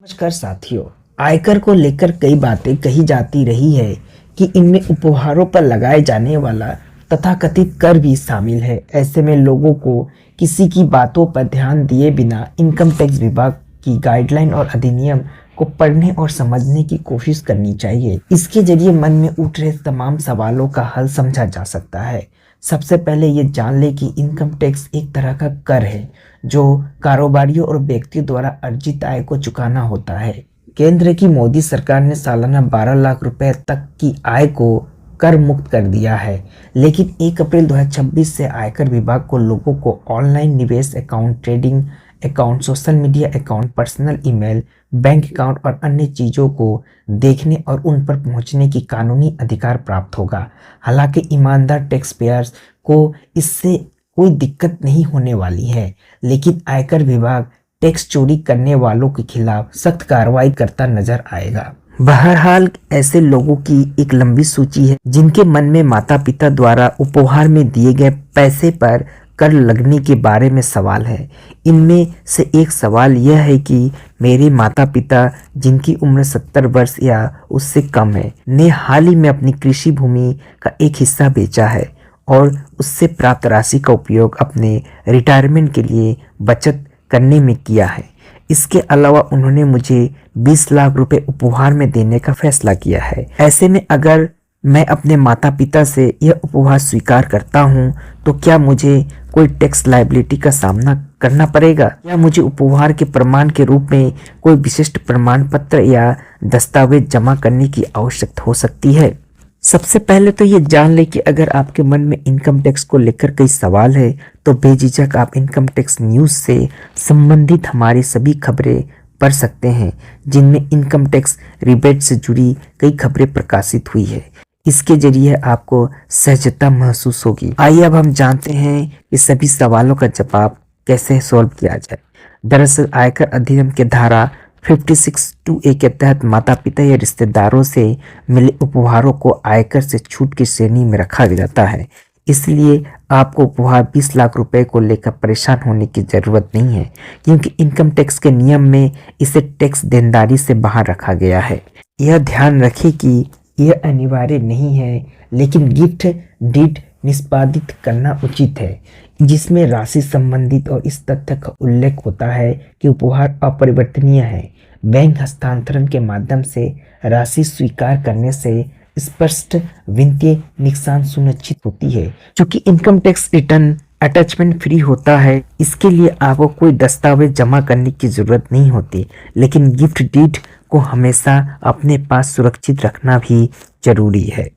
नमस्कार साथियों। आयकर को लेकर कई बातें कही जाती रही है कि इनमें उपहारों पर लगाए जाने वाला तथाकथित कर भी शामिल है। ऐसे में लोगों को किसी की बातों पर ध्यान दिए बिना इनकम टैक्स विभाग की गाइडलाइन और अधिनियम को पढ़ने और समझने की कोशिश करनी चाहिए। इसके जरिए मन में उठ रहे तमाम सवालों का हल समझा जा सकता है। सबसे पहले ये जान ले कि इनकम टैक्स एक तरह का कर है जो कारोबारियों और व्यक्तियों द्वारा अर्जित आय को चुकाना होता है। केंद्र की मोदी सरकार ने सालाना 12 लाख रुपए तक की आय को कर मुक्त कर दिया है, लेकिन 1 अप्रैल 2026 से आयकर विभाग को लोगों को ऑनलाइन निवेश account, trading account, social media account, personal email, bank account और अन्य चीज़ों को देखने और उन पर पहुंचने की कानूनी अधिकार प्राप्त होगा। हालांकि ईमानदार टैक्स पेयर्स को इससे कोई दिक्कत नहीं होने वाली है, लेकिन आयकर विभाग टैक्स चोरी करने वालों के खिलाफ सख्त कार्रवाई करता नजर आएगा। बहरहाल ऐसे लोगों की एक लंबी सूची है जिनके मन में माता पिता द्वारा उपहार में दिए गए पैसे पर कर लगने के बारे में सवाल है। इनमें से एक सवाल यह है कि मेरे माता पिता जिनकी उम्र 70 वर्ष या उससे कम है ने हाल ही में अपनी कृषि भूमि का एक हिस्सा बेचा है और उससे प्राप्त राशि का उपयोग अपने रिटायरमेंट के लिए बचत करने में किया है। इसके अलावा उन्होंने मुझे 20 लाख रुपए उपहार में देने का फैसला किया है। ऐसे में अगर मैं अपने माता पिता से यह उपहार स्वीकार करता हूं, तो क्या मुझे कोई टैक्स लायबिलिटी का सामना करना पड़ेगा? या मुझे उपहार के प्रमाण के रूप में कोई विशिष्ट प्रमाण पत्र या दस्तावेज जमा करने की आवश्यकता हो सकती है? सबसे पहले तो ये जान ले कि अगर आपके मन में इनकम टैक्स को लेकर कई सवाल है तो बेझिझक आप इनकम टैक्स न्यूज़ से संबंधित हमारी सभी खबरें पढ़ सकते हैं, जिनमें इनकम टैक्स रिबेट से जुड़ी कई खबरें प्रकाशित हुई है। इसके जरिए आपको सहजता महसूस होगी। आइए अब हम जानते हैं कि सभी सवालों का जवाब कैसे सॉल्व किया जाए। दरअसल आयकर अधिनियम के धारा 56(2)(a) के तहत माता पिता या रिश्तेदारों से मिले उपहारों को आयकर से छूट की श्रेणी में रखा जाता है। इसलिए आपको उपहार 20 लाख रुपए को लेकर परेशान होने की जरूरत नहीं है, क्योंकि इनकम टैक्स के नियम में इसे टैक्स देनदारी से बाहर रखा गया है। यह ध्यान रखें कि यह अनिवार्य नहीं है, लेकिन गिफ्ट डीड निष्पादित करना उचित है, जिसमें राशि संबंधित और इस तथ्य का उल्लेख होता है कि उपहार अपरिवर्तनीय है। बैंक हस्तांतरण के माध्यम से राशि स्वीकार करने से स्पष्ट वित्तीय नुकसान सुनिश्चित होती है। चूंकि income tax return attachment free होता है, इसके लिए आपको कोई दस्तावेज जमा करने की जरूरत नहीं होती, लेकिन गिफ्ट डीड को हमेशा अपने पास सुरक्षित रखना भी जरूरी है।